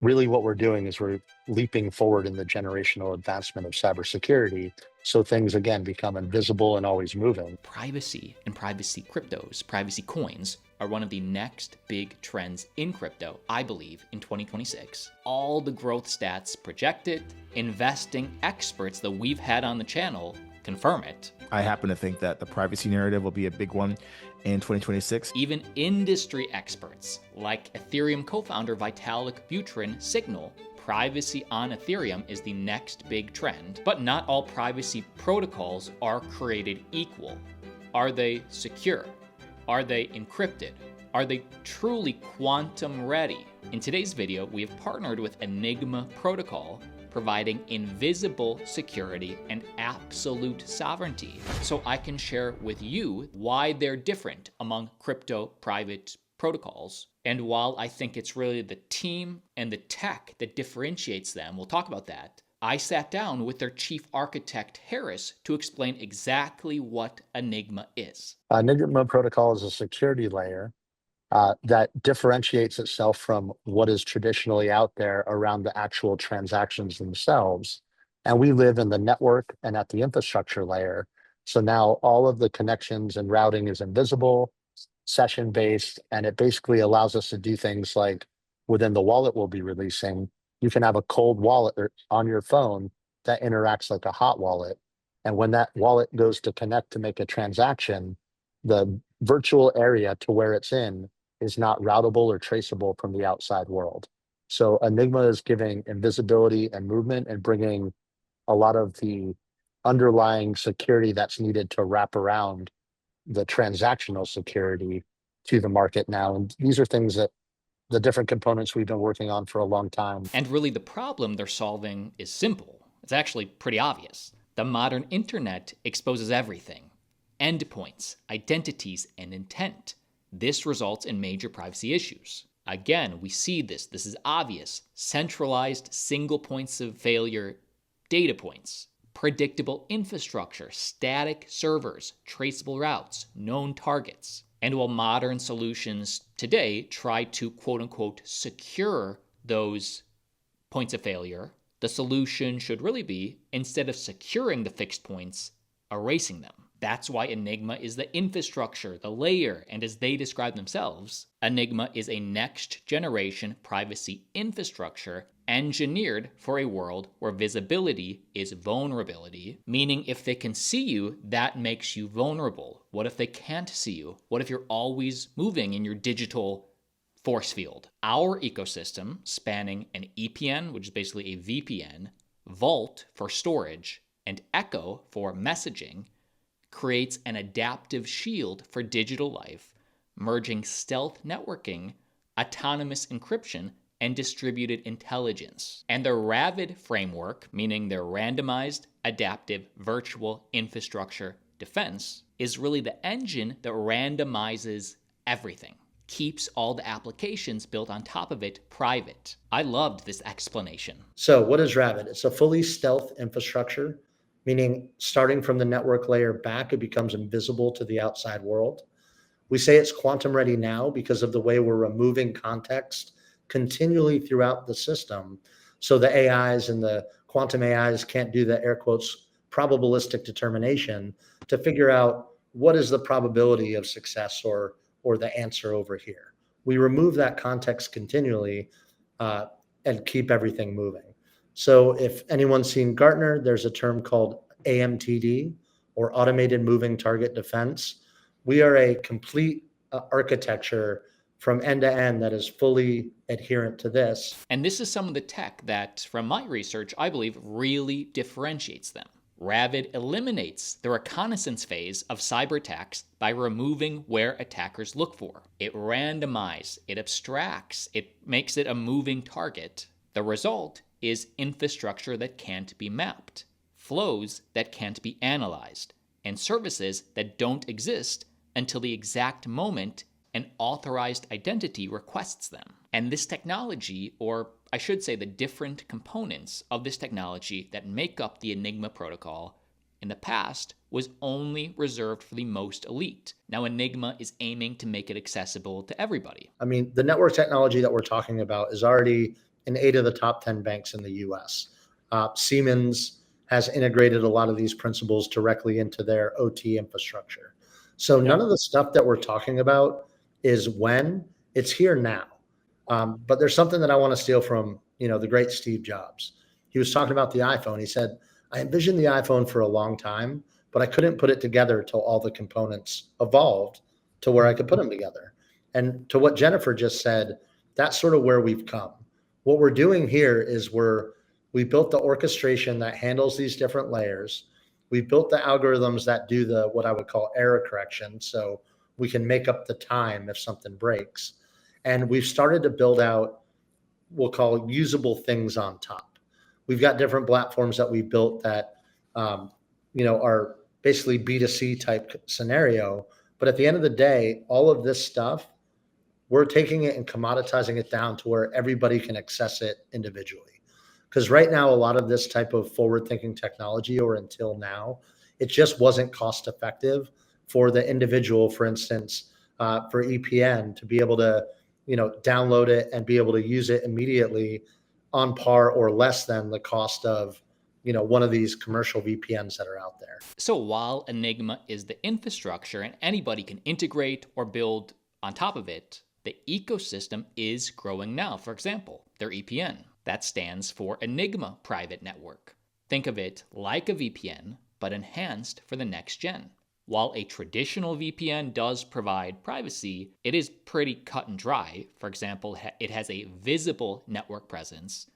really what we're doing is we're leaping forward in the generational advancement of cybersecurity. So things again become invisible and always moving. Privacy and privacy cryptos, privacy coins, are one of the next big trends in crypto, I believe, in 2026. All the growth stats project it. Investing experts that we've had on the channel confirm it. I happen to think that the privacy narrative will be a big one in 2026. Even industry experts like Ethereum co-founder Vitalik Buterin signal privacy on Ethereum is the next big trend. But not all privacy protocols are created equal. Are they secure? Are they encrypted? Are they truly quantum ready? In today's video, we have partnered with Enigma protocol, providing invisible security and absolute sovereignty. So I can share with you why they're different among crypto private protocols. And while I think it's really the team and the tech that differentiates them, we'll talk about that, I sat down with their chief architect, Harris, to explain exactly what Enigma is. Enigma protocol is a security layer that differentiates itself from what is traditionally out there around the actual transactions themselves. And we live in the network and at the infrastructure layer. So now all of the connections and routing is invisible, session-based, and it basically allows us to do things like within the wallet we'll be releasing, you can have a cold wallet on your phone that interacts like a hot wallet. And when that wallet goes to connect to make a transaction, the virtual area to where it's in is not routable or traceable from the outside world. So Enigma is giving invisibility and movement and bringing a lot of the underlying security that's needed to wrap around the transactional security to the market now. And these are things that the different components we've been working on for a long time. And really the problem they're solving is simple. It's actually pretty obvious. The modern internet exposes everything: endpoints, identities, and intent. This results in major privacy issues. Again, we see this. This is obvious. Centralized single points of failure data points, predictable infrastructure, static servers, traceable routes, known targets. And while modern solutions today try to quote unquote secure those points of failure, the solution should really be, instead of securing the fixed points, erasing them. That's why Enigma is the infrastructure, the layer, and as they describe themselves, Enigma is a next generation privacy infrastructure engineered for a world where visibility is vulnerability, meaning if they can see you, that makes you vulnerable. What if they can't see you? What if you're always moving in your digital force field? Our ecosystem, spanning an EPN, which is basically a VPN, Vault for storage, and Echo for messaging, creates an adaptive shield for digital life, merging stealth networking, autonomous encryption, and distributed intelligence. And the Ravid framework, meaning their randomized, adaptive, virtual infrastructure defense, is really the engine that randomizes everything, keeps all the applications built on top of it private. I loved this explanation. So what is Ravid? It's a fully stealth infrastructure, meaning starting from the network layer back, it becomes invisible to the outside world. We say it's quantum ready now because of the way we're removing context continually throughout the system. So the AIs and the quantum AIs can't do the air quotes probabilistic determination to figure out what is the probability of success or the answer over here. We remove that context continually and keep everything moving. So if anyone's seen Gartner, there's a term called AMTD, or Automated Moving Target Defense. We are a complete architecture from end to end that is fully adherent to this. And this is some of the tech that, from my research, I believe really differentiates them. Ravid eliminates the reconnaissance phase of cyber attacks by removing where attackers look for. It randomizes, it abstracts, it makes it a moving target. The result is infrastructure that can't be mapped, flows that can't be analyzed, and services that don't exist until the exact moment an authorized identity requests them. And this technology, or I should say the different components of this technology that make up the Enigma protocol, in the past was only reserved for the most elite. Now Enigma is aiming to make it accessible to everybody. I mean, the network technology that we're talking about is already in 8 of the top 10 banks in the US. Siemens has integrated a lot of these principles directly into their OT infrastructure. So none of the stuff that we're talking about is when, it's here now. But there's something that I want to steal from, the great Steve Jobs. He was talking about the iPhone. He said, I envisioned the iPhone for a long time, but I couldn't put it together till all the components evolved to where I could put them together. And to what Jennifer just said, that's sort of where we've come. What we're doing here is we built the orchestration that handles these different layers. We built the algorithms that do what I would call error correction, so we can make up the time if something breaks. And we've started to build out, we'll call usable things on top. We've got different platforms that we built that, are basically B2C type scenario. But at the end of the day, all of this stuff, we're taking it and commoditizing it down to where everybody can access it individually. Because right now, a lot of this type of forward-thinking technology, or until now, it just wasn't cost effective for the individual, for instance, for EPN to be able to, download it and be able to use it immediately on par or less than the cost of, one of these commercial VPNs that are out there. So while Enigma is the infrastructure and anybody can integrate or build on top of it, the ecosystem is growing now. For example, their EPN. That stands for Enigma Private Network. Think of it like a VPN, but enhanced for the next gen. While a traditional VPN does provide privacy, it is pretty cut and dry. For example, it has a visible network presence.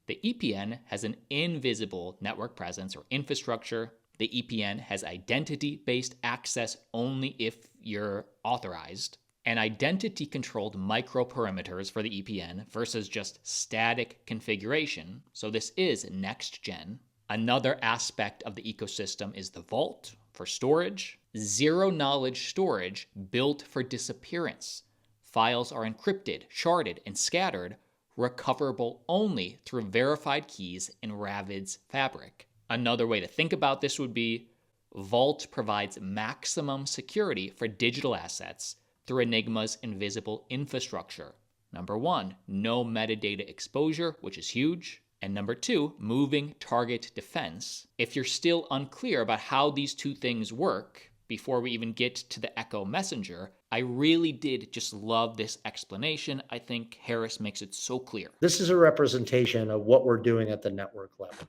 The EPN has an invisible network presence or infrastructure. The EPN has identity-based access only if you're authorized, and identity-controlled microperimeters for the EPN versus just static configuration. So this is next gen. Another aspect of the ecosystem is the vault for storage. Zero-knowledge storage built for disappearance. Files are encrypted, sharded, and scattered, recoverable only through verified keys in Ravid's fabric. Another way to think about this would be Vault provides maximum security for digital assets through Enigma's invisible infrastructure. Number one, no metadata exposure, which is huge. And number two, moving target defense. If you're still unclear about how these two things work, before we even get to the Echo Messenger, I really did just love this explanation. I think Harris makes it so clear. This is a representation of what we're doing at the network level.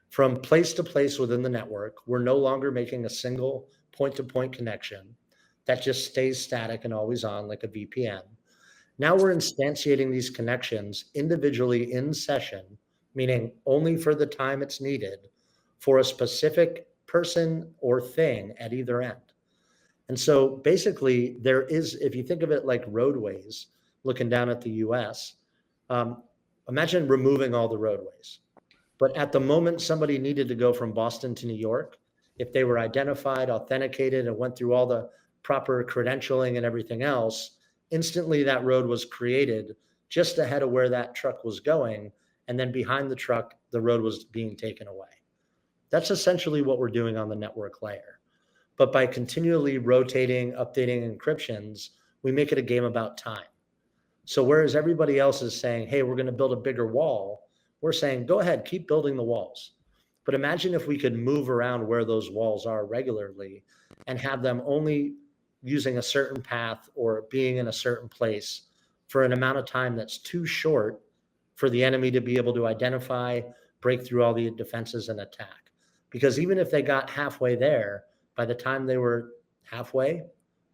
From place to place within the network, we're no longer making a single point-to-point connection that just stays static and always on like a VPN. Now we're instantiating these connections individually in session, meaning only for the time it's needed for a specific person or thing at either end. And so basically there is, if you think of it like roadways, looking down at the US, imagine removing all the roadways. But at the moment somebody needed to go from Boston to New York, if they were identified, authenticated, and went through all the proper credentialing and everything else, instantly that road was created just ahead of where that truck was going. And then behind the truck, the road was being taken away. That's essentially what we're doing on the network layer. But by continually rotating, updating encryptions, we make it a game about time. So whereas everybody else is saying, hey, we're going to build a bigger wall, we're saying, go ahead, keep building the walls. But imagine if we could move around where those walls are regularly and have them only using a certain path or being in a certain place for an amount of time that's too short for the enemy to be able to identify, break through all the defenses, and attack. Because even if they got halfway there, by the time they were halfway,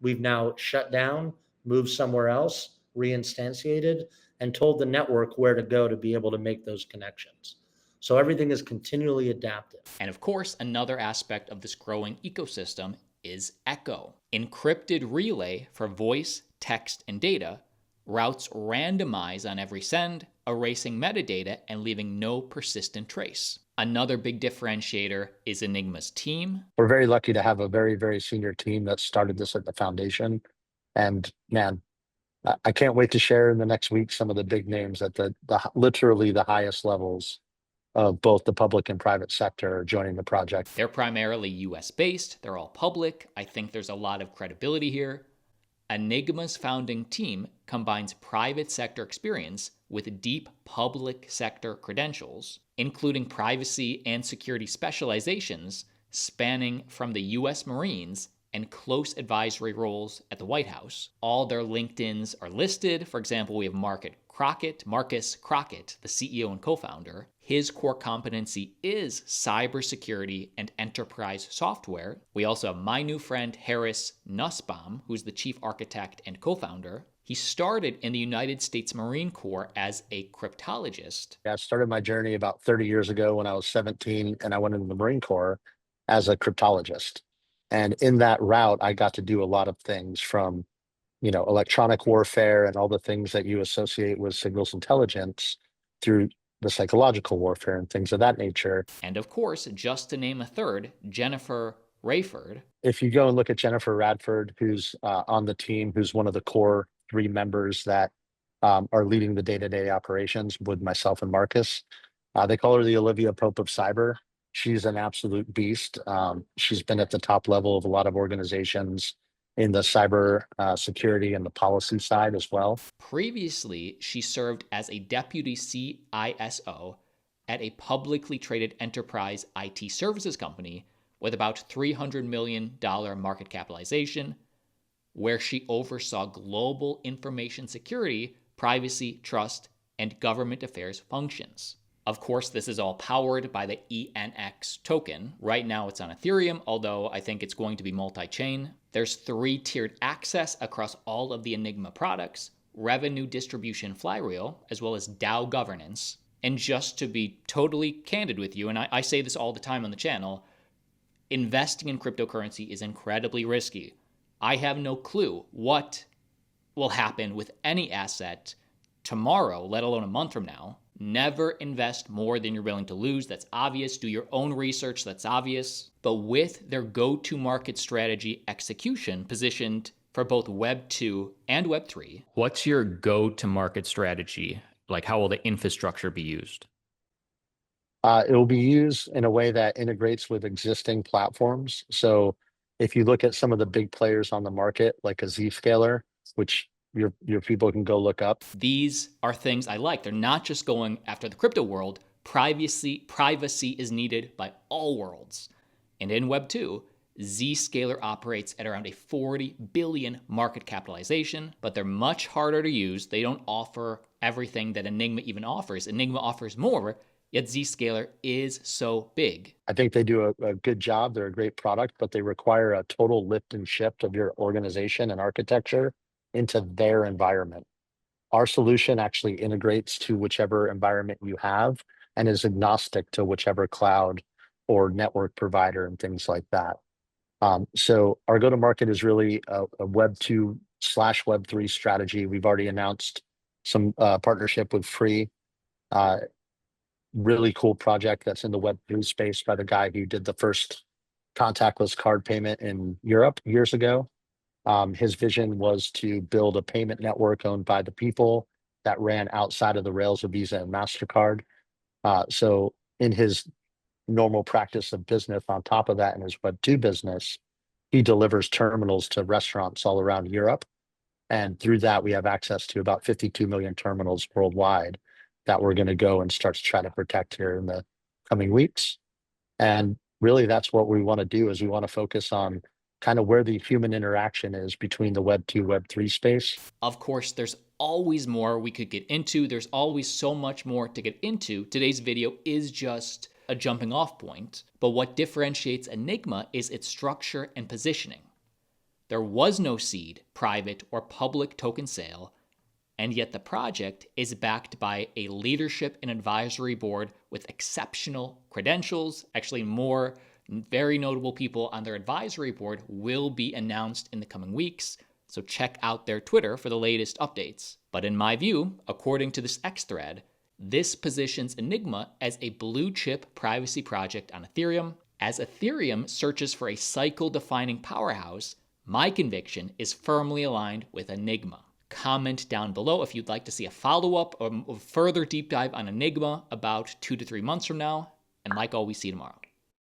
we've now shut down, moved somewhere else, reinstantiated, and told the network where to go to be able to make those connections. So everything is continually adaptive. And of course, another aspect of this growing ecosystem is Echo. Encrypted relay for voice, text, and data. Routes randomize on every send, erasing metadata and leaving no persistent trace. Another big differentiator is Enigma's team. We're very lucky to have a very, very senior team that started this at the foundation. And man, I can't wait to share in the next week some of the big names at the literally the highest levels of both the public and private sector joining the project. They're primarily US based, they're all public. I think there's a lot of credibility here. Enigma's founding team combines private sector experience with deep public sector credentials, including privacy and security specializations spanning from the U.S. Marines and close advisory roles at the White House. All their LinkedIns are listed. For example, we have Marcus Crockett, the CEO and co-founder. His core competency is cybersecurity and enterprise software. We also have my new friend Harris Nussbaum, who's the chief architect and co-founder. He started in the United States Marine Corps as a cryptologist. I started my journey about 30 years ago when I was 17, and I went into the Marine Corps as a cryptologist. And in that route, I got to do a lot of things from, electronic warfare and all the things that you associate with signals intelligence through the psychological warfare and things of that nature. And of course, just to name a third, Jennifer Rayford. If you go and look at Jennifer Radford, who's on the team, who's one of the core 3 members that are leading the day-to-day operations with myself and Marcus, they call her the Olivia Pope of cyber. She's an absolute beast. She's been at the top level of a lot of organizations in the cyber security and the policy side as well. Previously, she served as a deputy CISO at a publicly traded enterprise IT services company with about $300 million market capitalization, where she oversaw global information security, privacy, trust, and government affairs functions. Of course, this is all powered by the ENX token. Right now it's on Ethereum, although I think it's going to be multi-chain. There's 3-tiered access across all of the Enigma products, revenue distribution flywheel, as well as DAO governance. And just to be totally candid with you, and I say this all the time on the channel, investing in cryptocurrency is incredibly risky. I have no clue what will happen with any asset tomorrow, let alone a month from now. Never invest more than you're willing to lose. That's obvious. Do your own research. That's obvious. But with their go-to-market strategy execution positioned for both Web 2 and Web 3. What's your go-to-market strategy? Like, how will the infrastructure be used? It will be used in a way that integrates with existing platforms. So if you look at some of the big players on the market, like a Zscaler, which your people can go look up. These are things I like. They're not just going after the crypto world. Privacy is needed by all worlds. And in Web 2, Zscaler operates at around a 40 billion market capitalization, but they're much harder to use. They don't offer everything that Enigma even offers. Enigma offers more, yet Zscaler is so big. I think they do a good job. They're a great product, but they require a total lift and shift of your organization and architecture into their environment. Our solution actually integrates to whichever environment you have and is agnostic to whichever cloud or network provider and things like that. So our go-to-market is really a Web 2/Web 3 strategy. We've already announced some partnership with Free, really cool project that's in the Web 3 space by the guy who did the first contactless card payment in Europe years ago. His vision was to build a payment network owned by the people that ran outside of the rails of Visa and MasterCard. So in his normal practice of business, on top of that, in his Web 2 business, he delivers terminals to restaurants all around Europe. And through that, we have access to about 52 million terminals worldwide that we're going to go and start to try to protect here in the coming weeks. And really, that's what we want to do, is we want to focus on kind of where the human interaction is between the Web 2, Web 3 space. Of course, there's always more we could get into. There's always so much more to get into. Today's video is just a jumping off point. But what differentiates Enigma is its structure and positioning. There was no seed, private, or public token sale, and yet the project is backed by a leadership and advisory board with exceptional credentials. Actually, more very notable people on their advisory board will be announced in the coming weeks, so check out their Twitter for the latest updates. But in my view, according to this X thread, this positions Enigma as a blue chip privacy project on Ethereum. As Ethereum searches for a cycle-defining powerhouse, my conviction is firmly aligned with Enigma. Comment down below if you'd like to see a follow-up or a further deep dive on Enigma about 2 to 3 months from now. And like always, see you tomorrow.